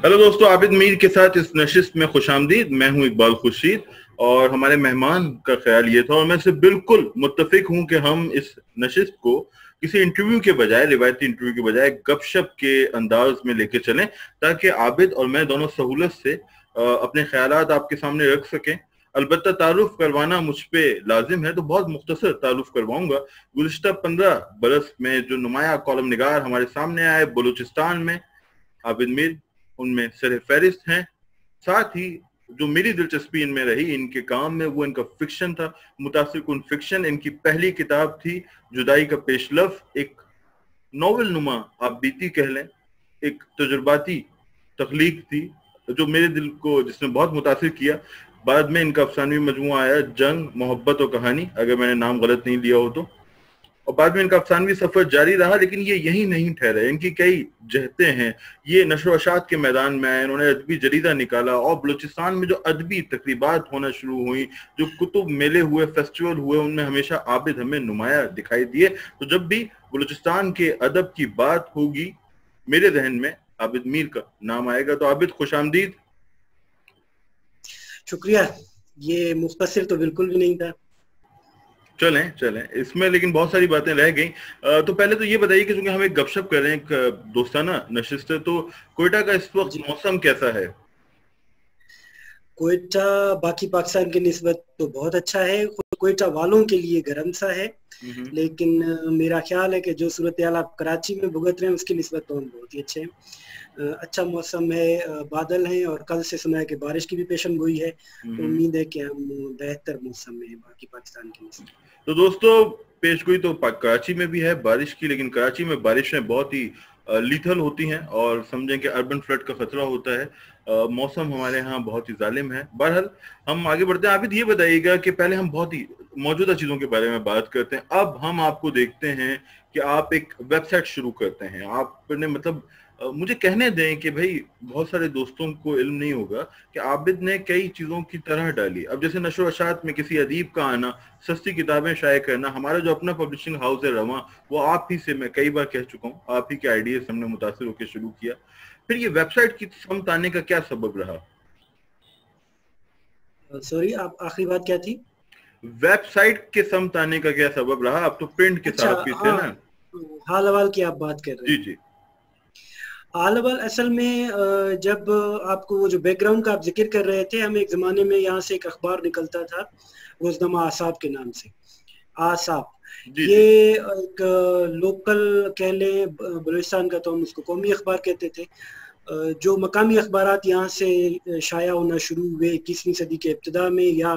Hello दोस्तों, आबिद मीर के साथ इस नशिस्त में खुशामदीद। मैं हूं इकबाल खुर्शीद और हमारे मेहमान का ख्याल ये था और मैं इससे बिल्कुल मुत्तफिक हूं कि हम इस नशिस्त को किसी इंटरव्यू के बजाय, रिवायती इंटरव्यू के बजाय गपशप के अंदाज में लेके चलें, ताकि आबिद और मैं दोनों सहूलत से अपने ख्यालात आपके सामने रख सकें। अलबत्ता तारुफ करवाना मुझ पे लाजिम है तो बहुत मुख्तसर तारुफ करवाऊंगा। गुज़िश्ता 15 बरस में जो नुमाया कॉलम निगार हमारे सामने आए बलूचिस्तान में, आबिद मीर उनमें सर फहरिस्त हैं। साथ ही जो मेरी दिलचस्पी इनमें रही इनके काम में, वो इनका फिक्शन था, मुतासिर कुन फिक्शन। इनकी पहली किताब थी जुदाई का पेशलफ, एक नॉवल नुमा आप बीती कह लें, एक तजुर्बाती तख्लीक थी जो मेरे दिल को, जिसने बहुत मुतासिर किया। बाद में इनका अफसानवी मजमूआ आया जंग, मोहब्बत और कहानी, अगर मैंने नाम गलत नहीं लिया हो तो। और बाद में इनका अफसानवी सफर जारी रहा, लेकिन ये यही नहीं ठहरे। इनकी कई जहते हैं। ये नशर व अशात के मैदान में आए, इन्होंने अदबी जरीदा निकाला और बलूचिस्तान में जो अदबी तकरीबात होना शुरू हुई, जो कुतुब मेले हुए, फेस्टिवल हुए, उनमें हमेशा आबिद हमें नुमाया दिखाई दिए। तो जब भी बलूचिस्तान के अदब की बात होगी, मेरे जहन में आबिद मीर का नाम आएगा। तो आबिद, खुश आमदीद। शुक्रिया। ये मुख्तसर तो बिल्कुल भी नहीं था। चलें इसमें, लेकिन बहुत सारी बातें रह गई। तो पहले तो ये बताइए कि चूंकि हम एक गपशप कर रहे हैं, एक दोस्ताना नशिस्त है, तो कोयटा का इस वक्त मौसम कैसा है? कोयटा बाकी पाकिस्तान की निस्बत तो बहुत अच्छा है। कोयटा वालों के लिए गर्म सा है, लेकिन मेरा ख्याल है कि जो सूरत हाल आप कराची में भुगत रहे हैं उसकी निस्बत तो हम बहुत ही अच्छे हैं। अच्छा मौसम है, बादल हैं और कल से सुना है कि बारिश की भी पेशन गोई है। तो उम्मीद है कि हम बेहतर मौसम में बाकी पाकिस्तान के निस्बत। तो दोस्तों, पेशगोई तो कराची में भी है बारिश की, लेकिन कराची में बारिशें बहुत ही लीथल होती हैं और समझें कि अर्बन फ्लड का खतरा होता है। मौसम हमारे यहाँ बहुत ही जालिम है। बहरहाल हम आगे बढ़ते हैं। आबिद, ये बताइएगा कि पहले हम बहुत ही मौजूदा चीज़ों के बारे में बात करते हैं। अब हम आपको देखते हैं कि आप एक वेबसाइट शुरू करते हैं। आपने मतलब मुझे कहने दें कि भाई बहुत सारे दोस्तों को इल्म नहीं होगा कि आबिद ने कई चीज़ों की तरह डाली। अब जैसे नशर व अशात में किसी अदीब का आना, सस्ती किताबें शाये करना, हमारा जो अपना पब्लिशिंग हाउस है रवा, वो आप ही से, मैं कई बार कह चुका हूँ, आप ही के आइडिया से हमने मुतासिर होकर शुरू किया। फिर ये वेबसाइट की समत आने का क्या सबब रहा? सॉरी, आप आखिरी बात क्या थी? वेबसाइट के समत आने का क्या सबब रहा? आप तो प्रिंट के साथ भी थे ना? हाल अहवाल की आप बात कर रहे हैं? जी। हाल असल में जब आपको वो जो बैकग्राउंड का आप जिक्र कर रहे थे, हम एक ज़माने में यहाँ से एक अखबार निकलता था रोज़नामा आसाब के नाम से। आसाब ये एक लोकल कह लें, बलूचिस्तान का तो हम उसको कौमी अखबार कहते थे। जो मकामी अखबारात यहाँ से शाया होना शुरू हुए 21वीं सदी के इब्तिदा में या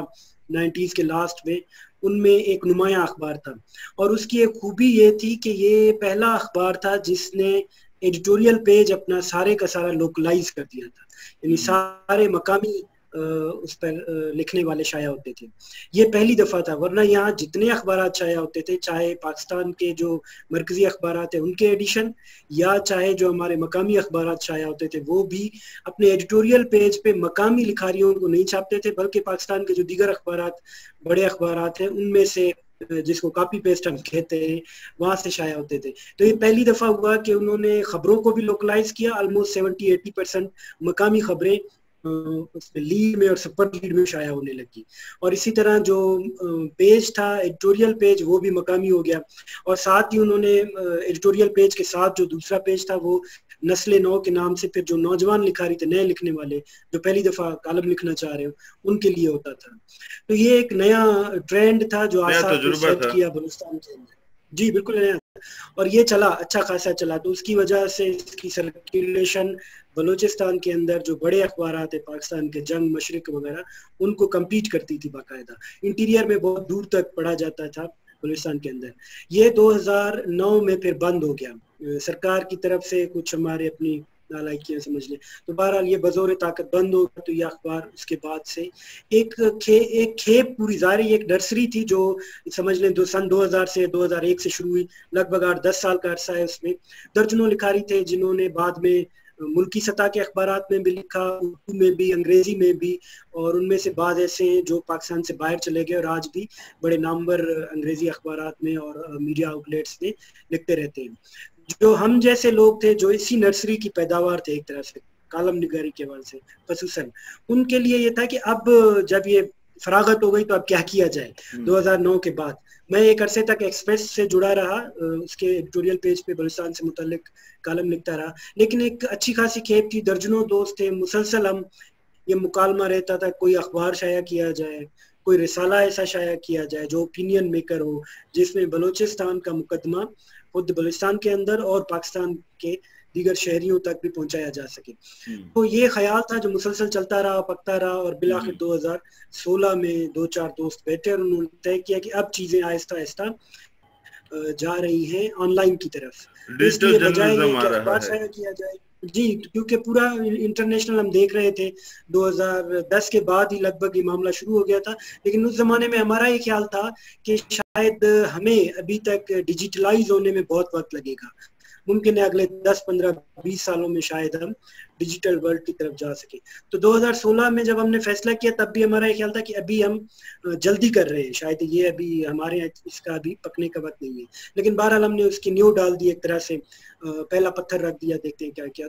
90s के लास्ट में, उनमें एक नुमाया अखबार था। और उसकी एक खूबी ये थी कि ये पहला अखबार था जिसने एडिटोरियल पेज अपना सारे का सारा लोकलाइज कर दिया था, यानी सारे मकामी उस पर लिखने वाले शाया होते थे। ये पहली दफ़ा था, वरना यहाँ जितने अखबारात शाया होते थे, चाहे पाकिस्तान के जो मरकज़ी अखबारात हैं उनके एडिशन, या चाहे जो हमारे मकामी अखबारात शाया होते थे, वो भी अपने एडिटोरियल पेज पे मकामी लिखारियों को नहीं छापते थे, बल्कि पाकिस्तान के जो दीगर अखबारात, बड़े अखबारात हैं, उनमें से जिसको कॉपी पेस्ट हम कहते हैं, वहां से शाया होते थे। तो ये पहली दफा हुआ कि उन्होंने खबरों को भी लोकलाइज किया। ऑलमोस्ट 70-80% मकामी खबरें लीड में और सुपर लीड में शाया होने लगी। और इसी तरह जो पेज था, एडिटोरियल पेज, वो भी मकामी हो गया। और साथ ही उन्होंने एडिटोरियल पेज के साथ जो दूसरा पेज था, वो नस्ल नौ के नाम से फिर जो नौजवान लिखारी थे, नए लिखने वाले जो पहली दफा कॉलम लिखना चाह रहे हो, उनके लिए होता था। तो ये एक नया ट्रेंड था जो आसाद ने सेट किया बलूचिस्तान के अंदर। जी बिल्कुल नया, और ये चला, अच्छा खासा चला। तो उसकी वजह से इसकी सर्कुलेशन बलूचिस्तान के अंदर जो बड़े अखबारात है पाकिस्तान के, जंग, मशरिक वगैरह, उनको कम्पीट करती थी बाकायदा। इंटीरियर में बहुत दूर तक पढ़ा जाता था बलूचिस्तान के अंदर। ये 2009 में फिर बंद हो गया, सरकार की तरफ से कुछ हमारे अपनी नालायकियां समझ लें। तो बहरहाल ये बज़ौर ताकत बंद हो गया। तो ये अखबार उसके बाद से एक खेप पूरी जारी, एक नर्सरी थी जो समझ लें सन 2000 से 2001 से शुरू हुई, लगभग 8-10 साल का अरसा है। उसमें दर्जनों लिखारी थे जिन्होंने बाद में मुल्की सतह के अखबारात में भी लिखा, उर्दू में भी, अंग्रेजी में भी, और उनमें से बाद ऐसे जो पाकिस्तान से बाहर चले गए और आज भी बड़े नामवर अंग्रेजी अखबारात में और मीडिया आउटलेट्स में लिखते रहते हैं। जो हम जैसे लोग थे जो इसी नर्सरी की पैदावार थे एक तरह से, कॉलम निगारी के हवाले से खसूसन, उनके लिए ये था कि अब जब ये फरागत हो गई तो अब क्या किया जाए 2009 के बाद। मैं एक अरसे तक एक्सप्रेस से जुड़ा रहा, उसके एडिटोरियल पेज पे बलूचिस्तान से मुतल्लिक कॉलम लिखता रहा, लेकिन एक अच्छी खासी खेप थी, दर्जनों दोस्त थे, मुसलसल हम ये मुकालमा रहता था कोई अखबार शाया किया जाए, कोई रिसाला ऐसा शाया किया जाए जो ओपिनियन मेकर हो, जिसमें बलूचिस्तान का मुकदमा खुद बलूचिस्तान के अंदर और पाकिस्तान के दीगर शहरियों तक भी पहुंचाया जा सके। तो ये ख्याल था जो मुसलसल चलता रहा, पकता रहा, और बिलाखिर 2016 में 2-4 दोस्त बैठे और उन्होंने तय किया कि अब चीजें आहिस्ता आहिस्ता जा रही हैं ऑनलाइन की तरफ, इसलिए बजाय ये कि अखबार शाया किया जाए जी, क्योंकि पूरा इंटरनेशनल हम देख रहे थे 2010 के बाद ही लगभग ये मामला शुरू हो गया था, लेकिन उस जमाने में हमारा ये ख्याल था कि शायद हमें अभी तक डिजिटलाइज होने में बहुत वक्त लगेगा, मुमकिन है अगले 10-15-20 सालों में शायद हम डिजिटल वर्ल्ड की तरफ जा सके। तो 2016 में जब हमने फैसला किया तब भी हमारा ये ख्याल था कि अभी हम जल्दी कर रहे हैं, शायद ये अभी हमारे यहाँ इसका अभी पकने का वक्त नहीं है, लेकिन बहरहाल हमने उसकी नींव डाल दी, एक तरह से पहला पत्थर रख दिया, देखते हैं क्या किया।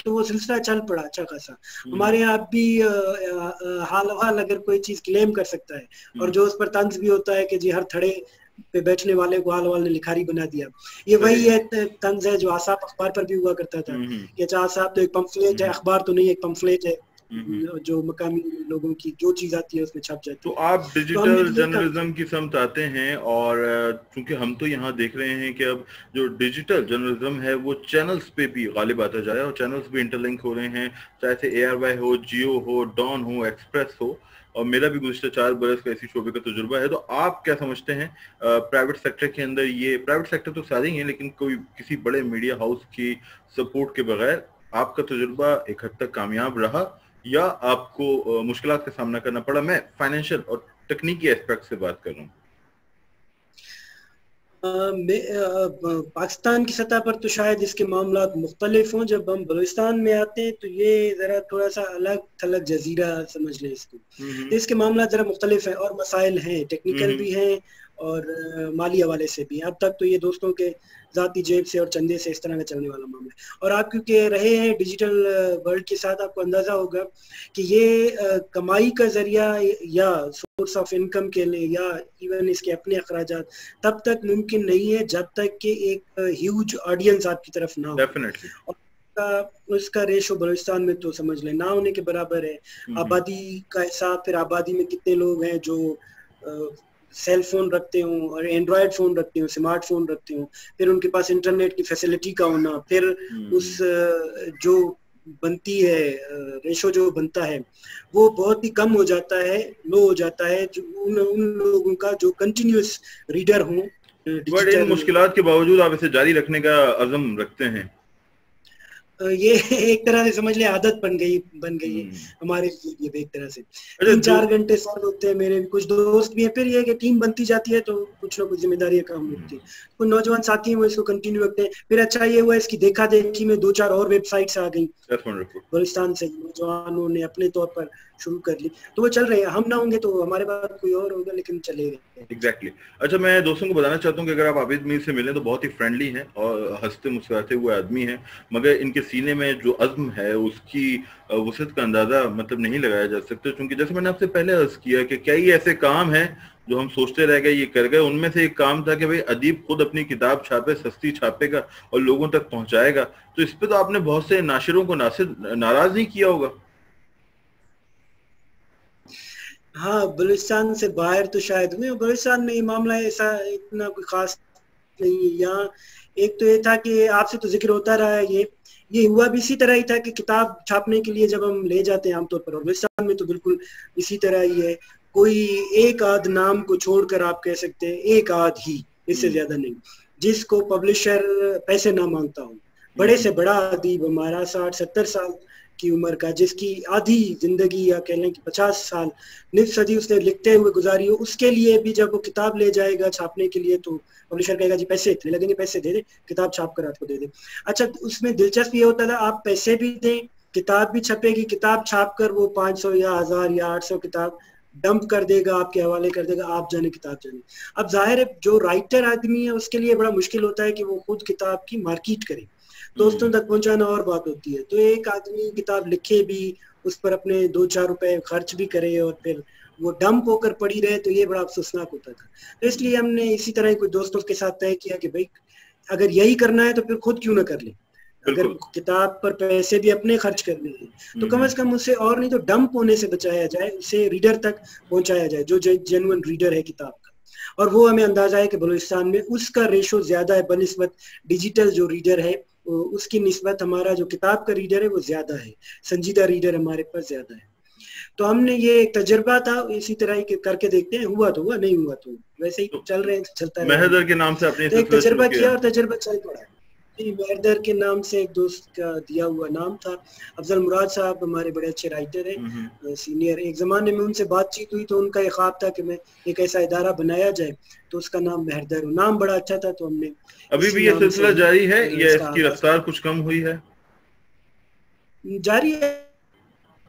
तो वो सिलसिला चल पड़ा अच्छा खासा। हमारे यहाँ अब भी हाल अगर कोई चीज क्लेम कर सकता है और जो उस पर तंज भी होता है कि जी हर थड़े पे बैठने वाले को हाल ने लिखारी बना दिया, ये वही है तंज है जो आसाप अखबार पर भी हुआ करता था कि अच्छा आसाप तो एक पंफलेट है, अखबार तो नहीं, एक पंफलेट है जो मकामी लोगों की जो चीज आती है उसमें छप जाती है। तो आप डिजिटल जर्नलिज्म की समत आते हैं, और चूंकि हम तो यहाँ देख रहे हैं कि अब जो डिजिटल जर्नलिज्म है वो चैनल्स पे भी गालिब आता जा रहा है, और चैनल्स भी इंटरलिंक हो रहे हैं, चाहे से ARY हो, जियो हो, डॉन हो, एक्सप्रेस हो, और मेरा भी गुज़िश्ता 4 बरस का इसी शोबे का तजुर्बा है। तो आप क्या समझते हैं प्राइवेट सेक्टर के अंदर, ये प्राइवेट सेक्टर तो सारे ही हैं, लेकिन कोई किसी बड़े मीडिया हाउस की सपोर्ट के बगैर आपका तजुर्बा एक हद तक कामयाब रहा या आपको मुश्किलात का सामना करना पड़ा? मैं फाइनेंशियल और तकनीकी एस्पेक्ट से बात कर रहा हूँ। पाकिस्तान की सतह पर तो शायद इसके मामलात मुख्तलिफ हों, जब हम बलूचिस्तान में आते हैं तो ये जरा थोड़ा सा अलग थलग जजीरा समझ लें इसको। तो इसके मामला जरा मुख्तलिफ हैं और मसाइल हैं, टेक्निकल भी हैं और माली हवाले से भी। अब तक तो ये दोस्तों के ज़ाती जेब से और चंदे से इस तरह का चलने वाला मामला है, और आप क्योंकि रहे हैं डिजिटल वर्ल्ड के साथ, आपको अंदाज़ा होगा कि ये कमाई का जरिया या सोर्स ऑफ इनकम के लिए या इवन इसके अपने अखराजात तब तक मुमकिन नहीं है जब तक कि एक ह्यूज ऑडियंस आपकी तरफ ना हो। डेफिनेटली। उसका रेशो बलूचिस्तान में तो समझ लें ना होने के बराबर है। आबादी का हिसाब, फिर आबादी में कितने लोग हैं जो सेल फोन रखते हो और एंड्रॉयड फोन रखते हो, स्मार्टफोन रखते हो, फिर उनके पास इंटरनेट की फैसिलिटी का होना, फिर उस जो बनती है रेशो जो बनता है वो बहुत ही कम हो जाता है, लो हो जाता है जो उन लोगों का जो कंटिन्यूअस रीडर हों। बट इन मुश्किलात के बावजूद आप इसे जारी रखने का अज़म रखते हैं। ये एक तरह से समझ ले आदत बन गई है हमारे लिए एक तरह से। 3-4 घंटे सर होते हैं, मेरे भी कुछ दोस्त भी हैं, फिर ये कि टीम बनती जाती है तो कुछ ना कुछ जिम्मेदारी काम होती है। कुछ नौजवान साथी हैं वो इसको कंटिन्यू रखते हैं। फिर अच्छा ये हुआ इसकी देखा देखी में 2-4 और वेबसाइट्स आ गई बलूचिस्तान से, नौजवानों ने अपने तौर पर शुरू कर ली, तो वो चल रहे हैं। हम ना होंगे तो हमारे बाद कोई और होगा, लेकिन चलेगा। एग्जैक्टली। अच्छा, मैं दोस्तों को बताना चाहता हूँ कि अगर आप आबिद मीर से मिलें तो बहुत ही फ्रेंडली हैं और हंसते मुस्कुराते हुए आदमी हैं, मगर इनके सीने में जो अज़्म है उसकी वसअत का अंदाजा मतलब नहीं लगाया जा सकता, क्योंकि जैसे मैंने आपसे पहले अर्ज किया कि कई ऐसे काम हैं जो हम सोचते रह गए ये कर गए। उनमें से एक काम था कि भाई अदीब खुद अपनी किताब छापे, सस्ती छापेगा और लोगों तक पहुंचाएगा। तो इस पे तो आपने बहुत से नाशिरों को नाराज नहीं किया होगा? हाँ, बलूचिस्तान से बाहर तो शायद हुए, बलूचिस्तान में ये मामला ऐसा इतना कोई खास नहीं है। यहाँ एक तो ये था कि आपसे तो जिक्र होता रहा है, ये हुआ भी इसी तरह ही था कि किताब छापने के लिए जब हम ले जाते हैं आमतौर पर, और बलूचिस्तान में तो बिल्कुल इसी तरह ही है। कोई एक आध नाम को छोड़कर आप कह सकते हैं एक आध ही, इससे ज्यादा नहीं, जिसको पब्लिशर पैसे ना मांगता हो। बड़े से बड़ा अदीब हमारा 60-70 साल की उम्र का, जिसकी आधी जिंदगी या कह लें कि 50 साल निफ सदी उसने लिखते हुए गुजारी हो, उसके लिए भी जब वो किताब ले जाएगा छापने के लिए तो पब्लिशर कहेगा जी पैसे इतने लगेंगे, पैसे दे दे, किताब छाप कर आपको दे दे। अच्छा, उसमें दिलचस्प ये होता था आप पैसे भी दें, किताब भी छपेगी, किताब छाप कर वो 500 या 1000 या 800 किताब डंप कर देगा, आपके हवाले कर देगा, आप जाने किताब जाने। अब जाहिर है जो राइटर आदमी है उसके लिए बड़ा मुश्किल होता है कि वो खुद किताब की मार्केट करे, دوستوں تک پہنچانا اور بات ہوتی ہے. تو ایک آدمی کتاب لکھے بھی, اس پر اپنے 2-4 روپے خرچ بھی کرے اور پھر وہ ڈمپ ہو کر پڑی رہے, تو یہ بڑا افسوسناک ہوتا تھا. تو اس لیے ہم نے اسی طرح کوئی دوستوں کے ساتھ طے کیا کہ بھائی اگر یہی کرنا ہے تو پھر خود کیوں نہ کر لیں. اگر کتاب پر پیسے بھی اپنے خرچ کرنے ہیں تو کم از کم اسے اور نہیں تو ڈمپ ہونے سے بچایا جائے, اسے ریڈر تک پہنچایا جائے جو جینوئن ریڈر ہے کتاب کا. اور وہ ہمیں اندازہ ہے کہ بلوچستان میں اس کا ریشو زیادہ ہے بنسبت ڈیجیٹل جو ریڈر ہے اس کی نسبت ہمارا جو کتاب کا ریڈر ہے وہ زیادہ ہے, سنجیدہ ریڈر ہمارے پاس زیادہ ہے. تو ہم نے یہ ایک تجربہ تھا, اسی طرح ہی کر کے دیکھتے ہیں, ہوا تو ہوا, نہیں ہوا تو ویسے ہی چل رہے ہیں, چلتا ہے. مہردر کے نام سے اپنی ایک تجربہ کیا اور تجربہ چل پڑا. مہردر کے نام سے ایک دوست کا دیا ہوا نام تھا. افضل مراد صاحب ہمارے بڑے اچھے رائٹر ہیں, سینئر. ایک زمانے میں ان سے بات چیت ہوئی تو ان کا یہ خواب تھا کہ میں ایک ایسا ادارہ بنایا جائے تو اس کا نام مہردر ہو. نام بڑا اچھا تھا تو ہم نے. ابھی بھی یہ سلسلہ جاری ہے یا اس کی رفتار کچھ کم ہوئی ہے؟ جاری ہے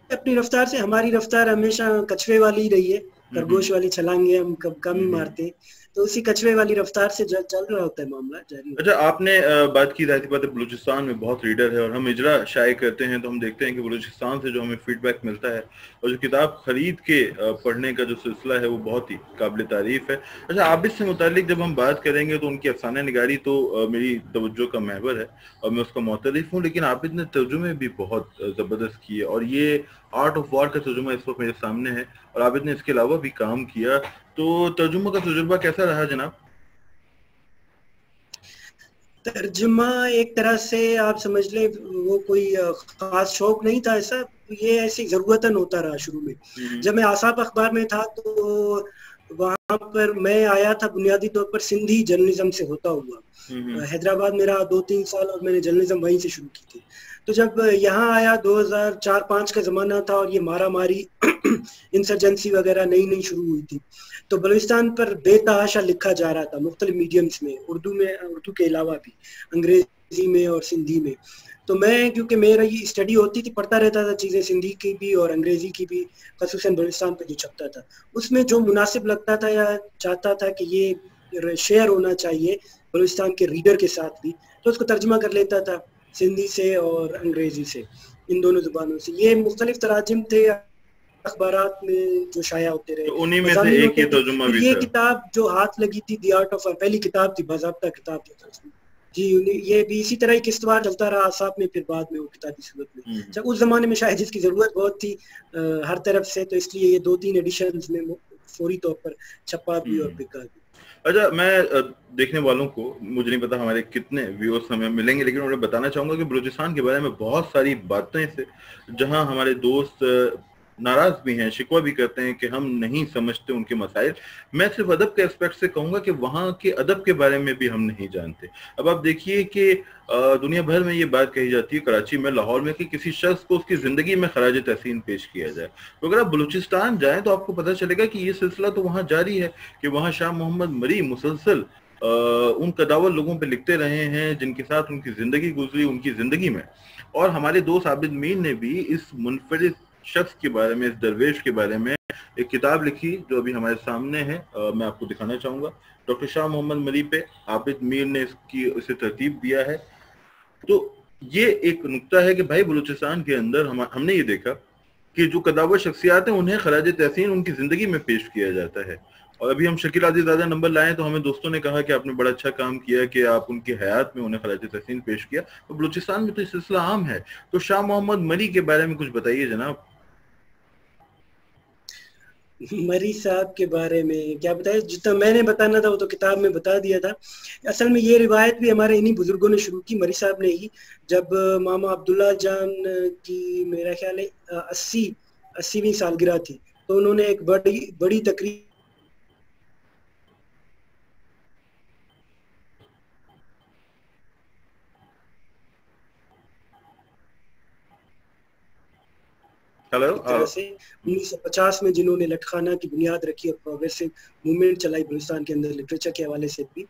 اپنی رفتار سے. ہماری رفتار ہمیشہ کچھوے والی رہی ہے, خرگوش والی چھلانگیں ہم کم ہی مارتے ہیں, تو اسی کچھوے والی رفتار سے چل رہا ہوتا ہے معاملہ جاری. اچھا, آپ نے بات کی ظاہر بات ہے بلوچستان میں بہت ریڈر ہے اور ہم اجرا شائع کرتے ہیں تو ہم دیکھتے ہیں کہ بلوچستان سے جو ہمیں فیڈ بیک ملتا ہے اور جو کتاب خرید کے پڑھنے کا جو سلسلہ ہے وہ بہت ہی قابل تعریف ہے. اچھا, عابد سے متعلق جب ہم بات کریں گے تو ان کی افسانہ نگاری تو میری توجہ کا محور ہے اور میں اس کا معترف ہوں, لیکن عابد نے ترجمے بھی بہت زبردست کیے اور یہ آرٹ آف وار کا ترجمہ اس وقت میرے سامنے ہے اور عابد نے اس کے علاوہ بھی کام کیا. تو ترجمہ کا تجربہ کیسا رہا جناب؟ ترجمہ ایک طرح سے آپ سمجھ لیں وہ کوئی خاص شوق نہیں تھا ایسا, یہ ایسی ضرورتاً ہوتا رہا. شروع میں جب میں آساب اخبار میں تھا تو وہاں پر میں آیا تھا بنیادی طور پر سندھی جرنلزم سے ہوتا ہوا. حیدرآباد میرا 2-3 سال اور میں نے جرنلزم وہیں سے شروع کی تھی. تو جب یہاں آیا 2004-5 کا زمانہ تھا اور یہ مارا ماری انسرجنسی وغیرہ نئی شروع ہوئی تھی, تو بلوچستان پر بے تحاشا لکھا جا رہا تھا مختلف میڈیمز میں, اردو کے علاوہ بھی انگریزی میں اور سندھی میں. تو میں کیونکہ میرا یہ اسٹڈی ہوتی تھی, پڑھتا رہتا تھا چیزیں سندھی کی بھی اور انگریزی کی بھی, خصوصاً بلوچستان پہ جو چھپتا تھا اس میں جو مناسب لگتا تھا یا چاہتا تھا کہ یہ شیئر ہونا چاہیے بلوچستان کے ریڈر کے ساتھ بھی, تو اس کو ترجمہ کر لیتا تھا سندھی سے اور انگریزی سے, ان دونوں زبانوں سے. یہ مختلف تراجم تھے اخبارات میں جو شائع ہوتے رہے, انہی میں سے ایک یہ ترجمہ بھی یہ تھا. کتاب جو ہاتھ لگی تھی دی آرٹ آف, پہلی کتاب تھی, باضابطہ کتاب تھی جی. یہ بھی اسی طرح کی قسطوار چلتا رہا آساب میں, پھر بعد میں وہ کتابی صورت میں. جب اس زمانے میں شاید جس کی ضرورت بہت تھی ہر طرف سے, تو اس لیے یہ 2-3 ایڈیشنز میں فوری طور پر چھپا بھی اور بکا بھی. اچھا, میں دیکھنے والوں کو, مجھے نہیں پتا ہمارے کتنے ویورز ہمیں ملیں گے, لیکن انہیں بتانا چاہوں گا کہ بلوچستان کے بارے میں بہت ساری باتیں سے جہاں ہمارے دوست ناراض بھی ہیں, شکوہ بھی کرتے ہیں کہ ہم نہیں سمجھتے ان کے مسائل. میں صرف ادب کے اسپیکٹ سے کہوں گا کہ وہاں کے ادب کے بارے میں بھی ہم نہیں جانتے. اب آپ دیکھیے کہ دنیا بھر میں یہ بات کہی جاتی ہے, کراچی میں, لاہور میں, کہ کسی شخص کو اس کی زندگی میں خراج تحسین پیش کیا جائے. تو اگر آپ بلوچستان جائیں تو آپ کو پتہ چلے گا کہ یہ سلسلہ تو وہاں جاری ہے, کہ وہاں شاہ محمد مری مسلسل ان قداور لوگوں پہ لکھتے رہے ہیں جن کے ساتھ ان کی زندگی گزری ان کی زندگی میں. اور ہمارے دوست عابد میر نے بھی اس منفرد شخص کے بارے میں, اس درویش کے بارے میں ایک کتاب لکھی جو ابھی ہمارے سامنے ہے, میں آپ کو دکھانا چاہوں گا. ڈاکٹر شاہ محمد مری پہ عابد میر نے اسے ترتیب دیا ہے. تو یہ ایک نقطہ ہے کہ بھائی بلوچستان کے اندر ہم نے یہ دیکھا کہ جو قداور شخصیات ہیں انہیں خراج تحسین ان کی زندگی میں پیش کیا جاتا ہے. اور ابھی ہم شکیل عزیز زیادہ نمبر لائیں تو ہمیں دوستوں نے کہا کہ آپ نے بڑا اچھا کام کیا کہ آپ ان کی حیات میں انہیں خراج تحسین پیش کیا. تو بلوچستان میں تو یہ سلسلہ عام ہے. تو شاہ محمد مری کے بارے میں کچھ بتائیے جناب. مری صاحب کے بارے میں کیا بتائیں, جتنا میں نے بتانا تھا وہ تو کتاب میں بتا دیا تھا. اصل میں یہ روایت بھی ہمارے انہی بزرگوں نے شروع کی, مری صاحب نے ہی. جب ماما عبداللہ جان کی میرا خیال ہے 80ویں سالگرہ تھی, تو انہوں نے ایک بڑی تقریب سے 1950 میں جنہوں نے لٹخانہ کی بنیاد رکھی اور پروگریسو موومنٹ چلائی بلوچستان کے اندر لٹریچر کے حوالے سے بھی,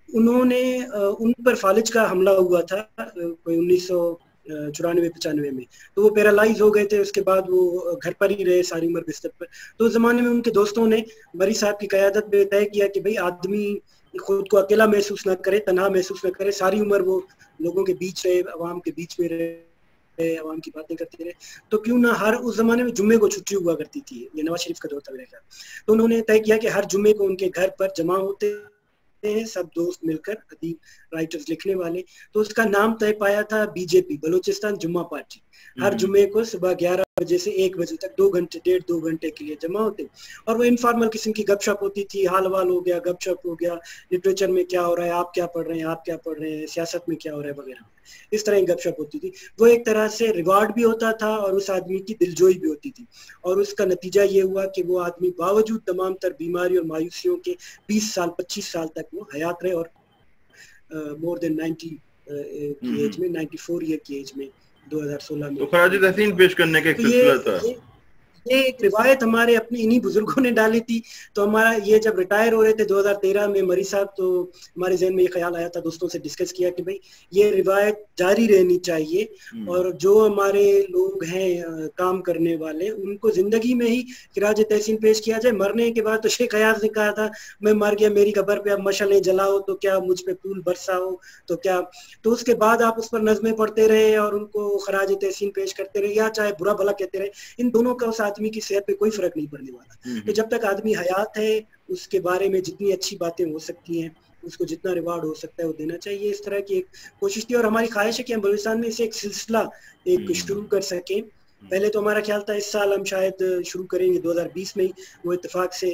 انہوں نے ان پر فالج کا حملہ ہوا تھا کوئی 1994-95 میں. تو وہ پیرالائز ہو گئے تھے, اس کے بعد وہ گھر پر ہی رہے ساری عمر بستر پر. تو اس زمانے میں ان کے دوستوں نے مری صاحب کی قیادت میں طے کیا کہ بھئی آدمی خود کو اکیلا محسوس نہ کرے, تنہا محسوس نہ کرے, ساری عمر وہ لوگوں کے بیچ رہے, عوام کے بیچ میں رہے, عوام کی باتیں کرتے رہے. تو کیوں نہ ہر, اس زمانے میں جمعے کو چھٹی ہوا کرتی تھی, یہ نواز شریف کا دور تھا میرے خیال, تو انہوں نے طے کیا کہ ہر جمعے کو ان کے گھر پر جمع ہوتے ہیں سب دوست مل کر, ادیب رائٹرز لکھنے والے. تو اس کا نام طے پایا تھا بی جے پی, بلوچستان جمعہ پارٹی. ہر جمعے کو صبح 11 بجے سے 1 بجے تک 2 گھنٹے 1.5-2 گھنٹے کے لیے جمع ہوتے, اور وہ انفارمل قسم کی گپ شپ ہوتی تھی, حال وال ہو گیا, گپ شپ ہو گیا, لٹریچر میں کیا ہو رہا ہے, آپ کیا پڑھ رہے ہیں, آپ کیا پڑھ رہے ہیں, سیاست میں کیا ہو رہا ہے وغیرہ, اس طرح کی گپ شپ ہوتی تھی. وہ ایک طرح سے ریوارڈ بھی ہوتا تھا اور اس آدمی کی دلجوئی بھی ہوتی تھی, اور اس کا نتیجہ یہ ہوا کہ وہ آدمی باوجود تمام تر بیماری اور مایوسیوں کے 20 سال 25 سال تک وہ حیات رہے, اور مور دین 90 کی ایج میں, 94 ایئر کی ایج میں 2016 میں. تو خراج تحسین پیش کرنے کا ایک سلسلہ تھا. یہ ایک روایت ہمارے اپنے انہی بزرگوں نے ڈالی تھی. تو ہمارا یہ جب ریٹائر ہو رہے تھے 2013 میں مری صاحب, تو ہمارے ذہن میں یہ خیال آیا تھا, دوستوں سے ڈسکس کیا کہ بھائی یہ روایت جاری رہنی چاہیے, اور جو ہمارے لوگ ہیں کام کرنے والے, ان کو زندگی میں ہی خراج تحسین پیش کیا جائے. مرنے کے بعد تو شیخ ایاز نے کہا تھا میں مر گیا, میری قبر پہ اب مشعلیں جلاؤ تو کیا, مجھ پہ پھول برساؤ تو کیا. تو اس کے بعد آپ اس پر نظمیں پڑھتے رہے اور ان کو خراج تحسین پیش کرتے رہے, یا چاہے برا بھلا کہتے رہے, ان دونوں کا اس آدمی کی صحت پہ کوئی فرق نہیں پڑنے والا. تو جب تک آدمی حیات ہے, اس کے بارے میں جتنی اچھی باتیں ہو سکتی ہیں, اس کو جتنا ریوارڈ ہو سکتا ہے وہ دینا چاہیے. اس طرح کی ایک کوشش تھی, اور ہماری خواہش ہے کہ ہم بلوچستان میں اسے ایک سلسلہ ایک شروع کر سکیں. پہلے تو ہمارا خیال تھا اس سال ہم شاید شروع کریں گے, 2020 میں وہ اتفاق سے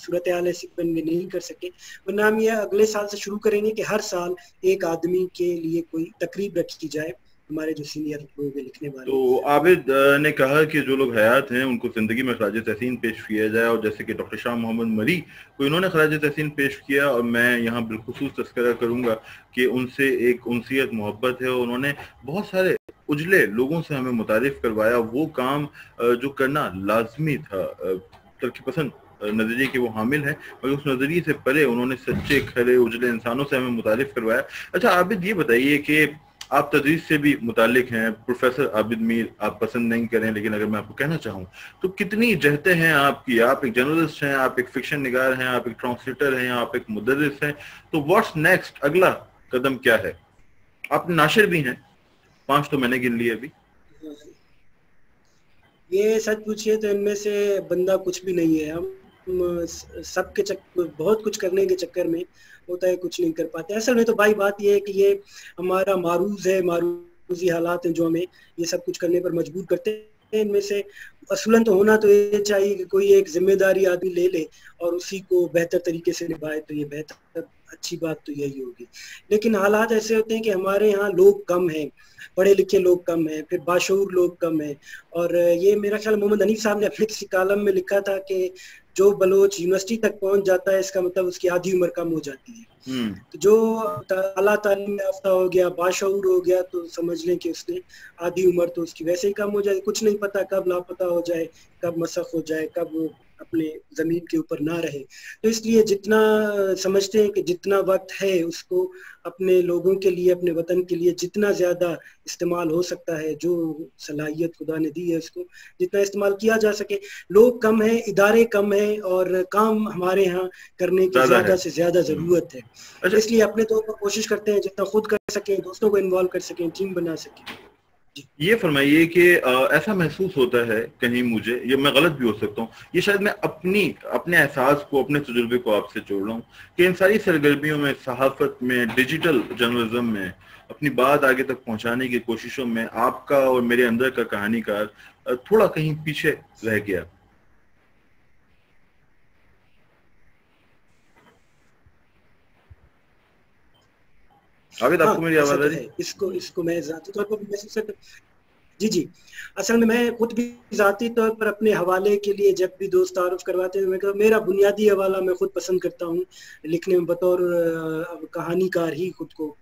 صورتحال ایسی بن کے نہیں کر سکے, ورنہ ہم یہ اگلے سال سے شروع کریں گے کہ ہر سال ایک آدمی کے لیے کوئی تقریب رکھی جائے, ہمارے جو سینئر لوگ ہیں لکھنے والے. تو عابد نے کہا کہ جو لوگ حیات ہیں ان کو زندگی میں خراج تحسین پیش کیا جائے, اور جیسے کہ ڈاکٹر شاہ محمد مری کو انہوں نے خراج تحسین پیش کیا, اور میں یہاں بالخصوص تذکرہ کروں گا کہ ان سے ایک انسیت محبت ہے, اور انہوں نے بہت سارے اجلے لوگوں سے ہمیں متعارف کروایا. وہ کام جو کرنا لازمی تھا, ترقی پسند نظریے کے وہ حامل ہیں, اور اس نظریے سے پرے انہوں نے سچے کھرے اجلے انسانوں سے ہمیں متعارف کروایا. اچھا عابد یہ بتائیے کہ آپ تدریس سے بھی متعلق ہیں, پروفیسر عابد میر آپ پسند نہیں کریں, لیکن اگر میں آپ کو کہنا چاہوں تو کتنی جہتیں ہیں آپ کی. آپ ایک جرنلسٹ ہیں, آپ ایک فکشن نگار ہیں, آپ ایک ٹرانسلیٹر ہیں, آپ ایک مدرس ہیں. تو واٹس نیکسٹ, اگلا قدم کیا ہے؟ آپ ناشر بھی ہیں, 5 تو میں نے گن لیے ابھی. یہ سچ پوچھئے تو ان میں سے بندہ کچھ بھی نہیں ہے. ہم سب کے بہت کچھ کرنے کے چکر میں ہوتا ہے کچھ نہیں کر پاتے. اصل میں تو بھائی بات یہ ہے کہ یہ ہمارا معروض ہے, معروضی حالات ہیں جو ہمیں یہ سب کچھ کرنے پر مجبور کرتے ہیں. ان میں سے اصولاً تو ہونا تو یہ چاہیے کہ کوئی ایک ذمہ داری آدمی لے لے اور اسی کو بہتر طریقے سے نبھائے, تو یہ بہتر اچھی بات تو یہی ہوگی. لیکن حالات ایسے ہوتے ہیں کہ ہمارے یہاں لوگ کم ہیں, پڑھے لکھے لوگ کم ہیں, پھر باشعور لوگ کم ہیں. اور یہ میرا خیال محمد حنیف صاحب نے اپنے کسی کالم میں لکھا تھا کہ جو بلوچ یونیورسٹی تک پہنچ جاتا ہے اس کا مطلب اس کی آدھی عمر کم ہو جاتی ہے. تو جو اعلیٰ تعلیم یافتہ ہو گیا, باشعور ہو گیا, تو سمجھ لیں کہ اس نے آدھی عمر تو اس کی ویسے ہی کم ہو جائے. کچھ نہیں پتا کب لاپتہ ہو جائے, کب مسخ ہو جائے, کب وہ اپنے زمین کے اوپر نہ رہے. تو اس لیے جتنا سمجھتے ہیں کہ جتنا وقت ہے اس کو اپنے لوگوں کے لیے, اپنے وطن کے لیے جتنا زیادہ استعمال ہو سکتا ہے, جو صلاحیت خدا نے دی ہے اس کو جتنا استعمال کیا جا سکے. لوگ کم ہیں, ادارے کم ہیں, اور کام ہمارے ہاں کرنے کی زیادہ سے زیادہ ضرورت ہے. اس لیے اپنے طور پر کوشش کرتے ہیں جتنا خود کر سکیں, دوستوں کو انوالو کر سکیں, ٹیم بنا سکیں. یہ فرمائیے کہ ایسا محسوس ہوتا ہے کہیں مجھے, یہ میں غلط بھی ہو سکتا ہوں, یہ شاید میں اپنے احساس کو, اپنے تجربے کو آپ سے جوڑ رہا ہوں, کہ ان ساری سرگرمیوں میں, صحافت میں, ڈیجیٹل جرنلزم میں, اپنی بات آگے تک پہنچانے کی کوششوں میں آپ کا اور میرے اندر کا کہانی کار تھوڑا کہیں پیچھے رہ گیا. عابد آپ کو میری آواز آ رہی ہے؟ اس کو میں ذاتی طور پر محسوس کرتا ہوں. جی اصل میں خود بھی ذاتی طور پر اپنے حوالے کے لیے جب بھی دوست تعارف کرواتے ہیں, میں میرا بنیادی حوالہ میں خود پسند کرتا ہوں لکھنے میں, بطور کہانی کار ہی خود کو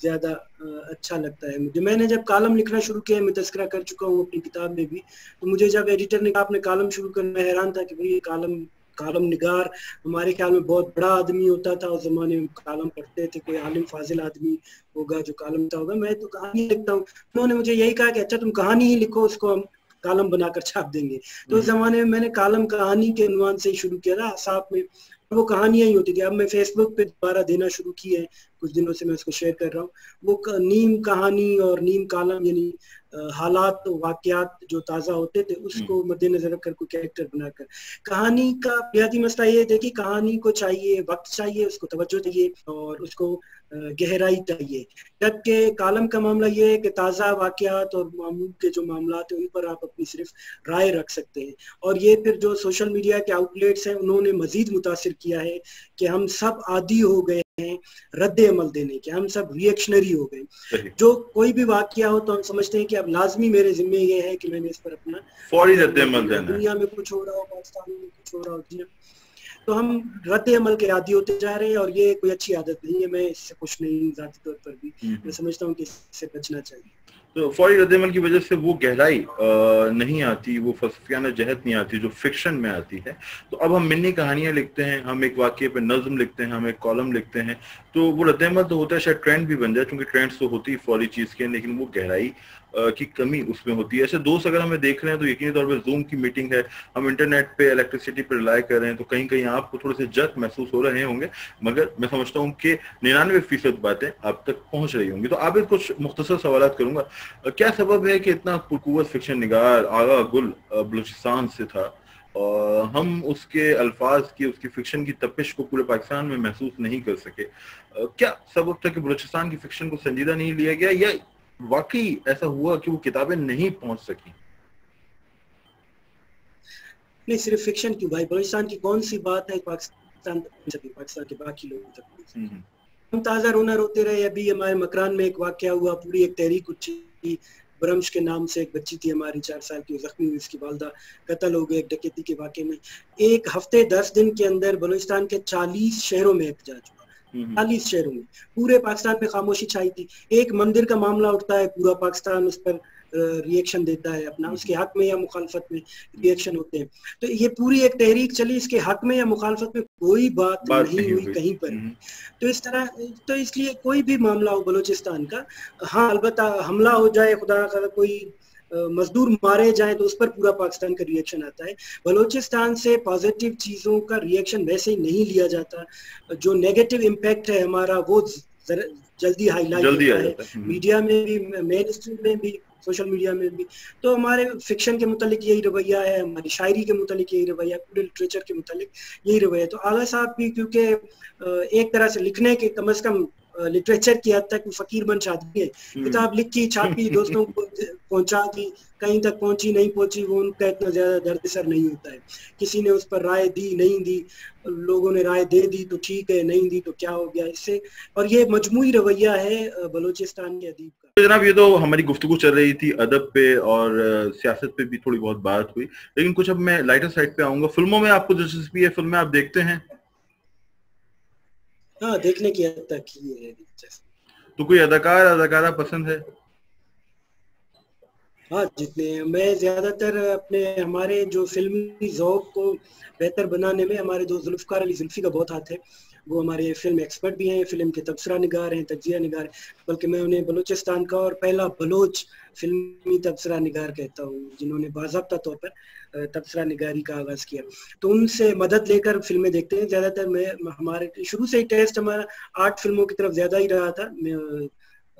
زیادہ اچھا لگتا ہے مجھے. میں نے جب کالم لکھنا شروع کیا, میں تذکرہ کر چکا ہوں اپنی کتاب میں بھی, تو مجھے جب ایڈیٹر نے کہا آپ نے کالم شروع کرنا, میں حیران تھا کہ بھئی کالم نگار ہمارے خیال میں بہت بڑا آدمی ہوتا تھا اس زمانے میں, کالم پڑھتے تھے, کوئی عالم فاضل آدمی ہوگا جو کالم لکھتا ہوگا. میں تو کہانی لکھتا ہوں. انہوں نے مجھے یہی کہا کہ اچھا تم کہانی ہی لکھو, اس کو ہم کالم بنا کر چھاپ دیں گے. تو اس زمانے میں میں نے کالم کہانی کے عنوان سے ہی شروع کیا تھا. اعصاب میں वो कहानियां ही होती थी। अब मैं फेसबुक पे दोबारा देना शुरू की है, कुछ दिनों से मैं उसको शेयर कर रहा हूँ। वो नीम कहानी और नीम कालम यानी हालात वाकयात जो ताज़ा होते थे उसको मद्देनजर रखकर कोई कैरेक्टर बनाकर। कहानी का बुनियादी मसला ये है कि कहानी को चाहिए वक्त, चाहिए उसको तवज्जो चाहिए और उसको गहराई चाहिए। जबकि कालम का मामला ये है कि ताज़ा वाकयात और मामूल के जो मामलात हैं उन पर आप अपनी सिर्फ राय रख सकते हैं। और ये फिर जो सोशल मीडिया के आउटलेट्स हैं उन्होंने मजीद मुतासिर किया है कि हम सब आदी हो गए हैं रद्द अमल देने के, हम सब रिएक्शनरी हो गए। जो कोई भी वाकया हो तो हम समझते हैं कि अब लाजमी मेरे जिम्मे ये है कि मैंने इस पर अपना फौरी रद्द अमल देना। दुनिया में कुछ हो रहा हो, पाकिस्तान में कुछ हो रहा हो, तो हम रद्द अमल के आदी होते जा रहे हैं और ये कोई अच्छी आदत नहीं है। मैं इससे खुश नहीं, ज़ाती तौर पर भी मैं समझता हूँ कि इससे बचना चाहिए। तो फौरी रद्द-ए-अमल की वजह से वो गहराई नहीं आती, वो फलसफियाना जहत नहीं आती जो फिक्शन में आती है। तो अब हम मिनी कहानियां लिखते हैं, हम एक वाक़ये पे नज़्म लिखते हैं, हम एक कॉलम लिखते हैं, तो वो रद्द-ए-अमल तो होता है, शायद ट्रेंड भी बन जाए, क्योंकि ट्रेंड्स तो होती ही फौरी चीज़ के, लेकिन वो गहराई की कमी उसमें होती है। ऐसे दोस्त अगर हमें देख रहे हैं तो यकीनी तौर पर जूम की मीटिंग है, हम इंटरनेट पे इलेक्ट्रिसिटी पे रिलाई कर रहे हैं, तो कहीं कहीं आपको थोड़े से जक महसूस हो रहे होंगे, मगर मैं समझता हूँ कि 99% बातें आप तक पहुंच रही होंगी। तो आप कुछ मुख्तसर सवालात करूंगा। क्या सबब है कि इतना पुरकुवत फिक्शन निगार आगा गुल बलूचिस्तान से था और हम उसके अल्फाज की, उसकी फिक्शन की तपिश को पूरे पाकिस्तान में महसूस नहीं कर सके? क्या सबब था कि बलूचिस्तान की फिक्शन को संजीदा नहीं लिया गया, या वाकई ऐसा हुआ कि वो किताबें नहीं पहुंच सकी? नहीं, सिर्फ फिक्शन क्यों भाई, बलूचिस्तान की कौन सी बात है पाकिस्तान के बाकी लोगों तक? हम ताज़ा रोना रोते रहे। अभी हमारे मकरान में एक वाकया हुआ, पूरी एक तहरीक उठी। ब्रह्मश के नाम से एक बच्ची थी हमारी 4 साल की, जख्मी हुई, उसकी वालदा कत्ल हो गई एक डकैती के वाकये में। एक हफ्ते 10 दिन के अंदर बलूचिस्तान के 40 शहरों में एहतजाज हुआ। 40 शहरों में, पूरे पाकिस्तान पे खामोशी छाई थी। एक मंदिर का मामला उठता है, पूरा पाकिस्तान उस पर रिएक्शन देता है अपना, उसके हक में या मुखालफत में रिएक्शन होते हैं। तो ये पूरी एक तहरीक चली, इसके हक में या मुखालफत में कोई बात नहीं हुई कहीं पर। तो इस तरह, तो इसलिए कोई भी मामला हो बलूचिस्तान का, हाँ अलबत्ता हमला हो जाए, खुदा का कोई मजदूर मारे जाए तो उस पर पूरा पाकिस्तान का रिएक्शन आता है। बलूचिस्तान से पॉजिटिव चीज़ों का रिएक्शन वैसे ही नहीं लिया जाता। जो नेगेटिव इम्पैक्ट है हमारा वो जल्दी हाईलाइट होता है, मीडिया में भी, मेन स्ट्रीम में भी, सोशल मीडिया में भी। तो हमारे फिक्शन के मुतालिक यही रवैया है, हमारी शायरी के मुतालिक यही रवैया, पूरे लिटरेचर के मुतालिक यही रवैया। तो आगा साहब भी क्योंकि एक तरह से लिखने के कम से कम लिटरेचर की हद तक फकीर बन जाती है, किताब लिखी, छापी, दोस्तों को पहुंचा दी, कहीं तक पहुंची नहीं पहुंची, वो उनका इतना ज्यादा दर्द-ए-सर नहीं होता है। किसी ने उस पर राय दी, नहीं दी, लोगों ने राय दे दी तो ठीक है, नहीं दी तो क्या हो गया इससे। और ये मजमूई रवैया है बलूचिस्तान के अदीब का। तो जनाब, ये तो हमारी गुफ्तगू चल रही थी अदब पे और सियासत पे भी थोड़ी बहुत बात हुई, लेकिन कुछ अब मैं लाइटर साइड पे आऊंगा। फिल्मों में आपको दिलचस्पी है? फिल्में आप देखते हैं? हाँ, देखने की हद तक ही है। तो कोई अदाकारा पसंद है? हाँ, जितने मैं ज्यादातर अपने हमारे जो फिल्मी ज़ौक़ को बेहतर बनाने में हमारे दोस्त जुल्फ़िकार अली जुल्फ़ी का बहुत हाथ है। वो हमारे फिल्म एक्सपर्ट भी हैं, फिल्म के तबसरा निगार हैं, तज्ज़िया निगार, बल्कि मैं उन्हें बलूचिस्तान का और पहला बलोच फिल्मी तबसरा निगार कहता हूँ, जिन्होंने बाज़ाब्ता तौर पर तबसरा निगारी का आगाज़ किया। तो उनसे मदद लेकर फिल्में देखते हैं ज़्यादातर। मैं, हमारे शुरू से ही टेस्ट हमारा आर्ट फिल्मों की तरफ ज़्यादा ही रहा था।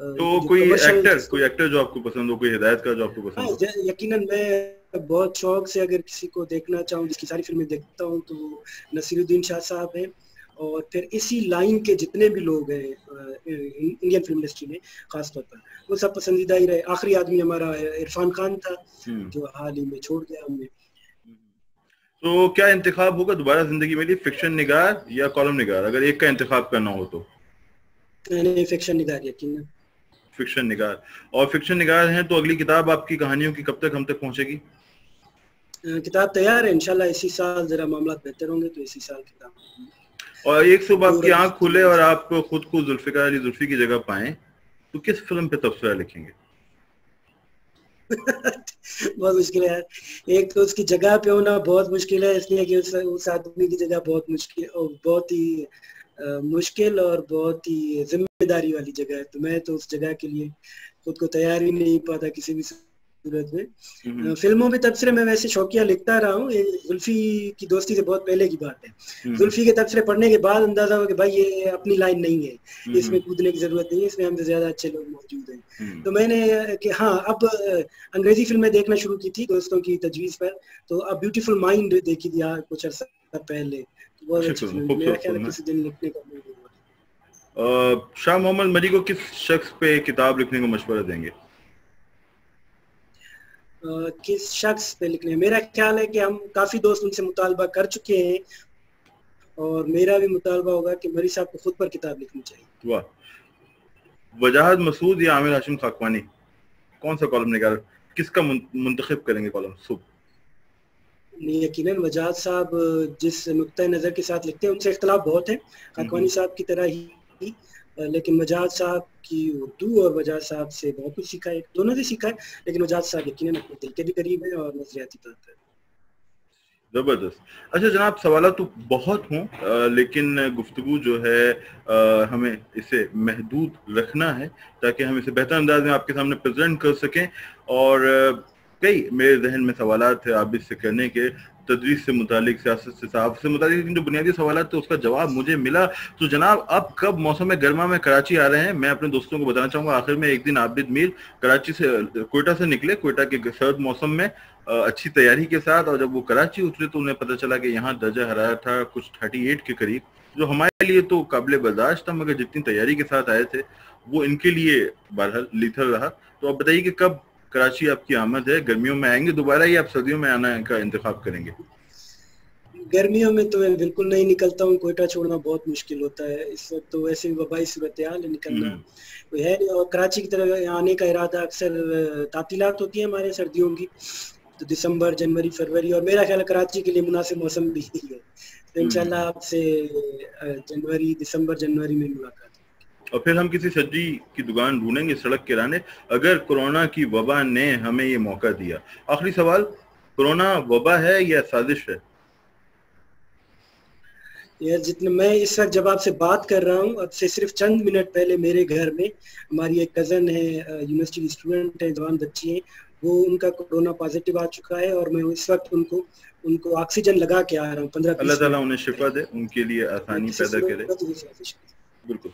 तो कोई एक्टर जो आपको पसंद हो, कोई हिदायतकार जो आपको पसंद हो? यकीनन मैं बहुत शौक से अगर किसी को देखना चाहूँ, जिसकी सारी फिल्में देखता हूँ, तो नसीरुद्दीन शाह साहब हैं। और फिर इसी लाइन के जितने भी लोग हैं इंडियन फिल्म इंडस्ट्री में खास तौर पर, वो सब पसंदीदा ही रहे। आखिरी आदमी हमारा इरफान खान था, जो हाल ही में छोड़ गया हमने। तो क्या इंतखाब होगा दोबारा जिंदगी में, फिक्शन निगार या कॉलम निगार? अगर एक का इंतखाब करना हो तो? नहीं, फिक्शन निगार, यकीनन फिक्शन निगार। और फिक्शन निगार हैं तो अगली किताब आपकी कहानियों की कब तक हम तक पहुंचेगी? किताब तैयार है, इंशाल्लाह इसी साल, जरा मामला बेहतर होंगे तो इसी साल किताब। और एक सुबह आपकी आंख खुले और आप खुद को जुल्फ़िकार अली जुल्फ़ी की जगह पाएं, तो किस फिल्म पे तबसरा लिखेंगे? बहुत मुश्किल है यार। एक तो उसकी जगह पे होना बहुत मुश्किल है, इसलिए कि उस आदमी की जगह बहुत मुश्किल और बहुत ही मुश्किल और बहुत ही जिम्मेदारी वाली जगह है। तो मैं तो उस जगह के लिए खुद को तैयार ही नहीं पाता किसी भी सूरत में। फिल्मों में तबसरे में वैसे शौकिया लिखता रहा हूँ, जुल्फी की दोस्ती से बहुत पहले की बात है। जुल्फी के तबसरे पढ़ने के बाद अंदाजा हुआ कि भाई ये अपनी लाइन नहीं है, इसमें कूदने की जरूरत नहीं है, इसमें हमसे ज्यादा अच्छे लोग मौजूद हैं। तो मैंने कि हाँ, अब अंग्रेजी फिल्में देखना शुरू की थी दोस्तों की तजवीज पर। तो अब ब्यूटीफुल माइंड देखी थी कुछ अर्सा पहले, बहुत अच्छी फिल्म, मेरा ख्याल है किसी दिन लिखने का मूड होगा। शाह मोहम्मद मरी को किस शख्स पे किताब लिखने का मशवरा देंगे? किस शख्स पे लिखने, मेरा ख्याल है कि हम काफी दोस्त उनसे मुतालबा कर चुके हैं और मेरा भी मुतालबा होगा कि मरी साहब को खुद पर किताब लिखनी चाहिए। वाह। वजाहत मसूद या आमिर हाशिम खाकवानी, कौन सा कॉलम निकाल, किसका मुंतखब करेंगे कॉलम? यकीनन वजाहत साहब जिस नुक्ता नज़र के साथ लिखते हैं उनसे इख्तलाफ बहुत है, खाकवानी साहब की तरह ही, लेकिन वजाहत साहब की उर्दू और वजाहत साहब से बहुत कुछ सीखा है, दोनों से सीखा है, लेकिन वजाहत साहब यकीनन अपने दिल के भी करीब है और नजरियाती तौर पर। जबरदस्त। अच्छा जनाब, सवाल तो बहुत हों, लेकिन गुफ्तगू जो है हमें इसे महदूद रखना है ताकि हम इसे बेहतर अंदाज में आपके सामने प्रेजेंट कर सकें। और कई मेरे जहन में सवालात थे आबिद से करने के, तदरीस से मुतालिक, सियासत से, सहाफ़त से मुतालिक, लेकिन जो बुनियादी सवालात थे उसका जवाब मुझे मिला। तो जनाब, अब कब मौसम गर्मा में कराची आ रहे हैं? मैं अपने दोस्तों को बताना चाहूँगा, आखिर में एक दिन आबिद मीर कराची से, कोयटा से निकले, कोयटा के सर्द मौसम में अच्छी तैयारी के साथ, और जब वो कराची उतरे तो उन्हें पता चला कि यहाँ दर्जा हरारत था कुछ 38 के करीब, जो हमारे लिए तो काबिल बर्दाश्त था, मगर जितनी तैयारी के साथ आए थे वो इनके लिए बहरहाल लीथल रहा। तो अब बताइए कि कब कराची आपकी आमद है? गर्मियों में आएंगे दोबारा या आप सर्दियों में आना का इंतखाब करेंगे? गर्मियों में तो मैं बिल्कुल नहीं निकलता हूँ, कोयटा छोड़ना बहुत मुश्किल होता है इस वक्त, तो वैसे भी वबाई सूरत हाल है, निकलना कोई है नहीं। और कराची की तरफ आने का इरादा, अक्सर तातीलात होती है हमारे सर्दियों की, तो दिसंबर, जनवरी, फरवरी, और मेरा ख्याल कराची के लिए मुनासिब मौसम भी है, तो इंशाल्लाह आपसे जनवरी, दिसंबर जनवरी में मुलाकात। और फिर हम किसी सब्जी की दुकान ढूंढेंगे सड़क किराने, अगर कोरोना की वबा ने हमें ये मौका दिया। आखिरी सवाल, कोरोना वबा है या साजिश है? यार जितने मैं इस वक्त जब आपसे बात कर रहा हूँ, अब से सिर्फ चंद मिनट पहले मेरे घर में हमारी एक कज़न है, यूनिवर्सिटी की स्टूडेंट है, जवान बच्ची है, वो उनका कोरोना पॉजिटिव आ चुका है और मैं इस वक्त उनको ऑक्सीजन लगा के आ रहा हूँ 15-20 अल्लाह ताला उन्हें शिफा दे, उनके लिए आसानी पैदा करे। बिल्कुल।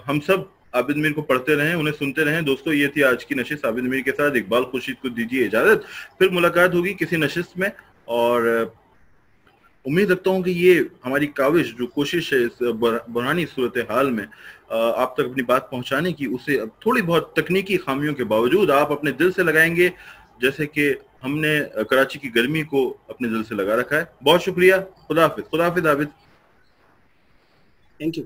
हम सब आबिद मीर को पढ़ते रहें, उन्हें सुनते रहें। दोस्तों, ये थी आज की नशिस्त आबिद मीर के साथ। इकबाल खुर्शीद को दीजिए इजाजत, फिर मुलाकात होगी किसी नशिस्त में, और उम्मीद रखता हूँ कि ये हमारी काविश, जो कोशिश है इस बुरानी सूरत हाल में आप तक अपनी बात पहुंचाने की, उसे थोड़ी बहुत तकनीकी खामियों के बावजूद आप अपने दिल से लगाएंगे, जैसे कि हमने कराची की गर्मी को अपने दिल से लगा रखा है। बहुत शुक्रिया। खुदा हाफिज। खुदा हाफिज आबिद। Thank you.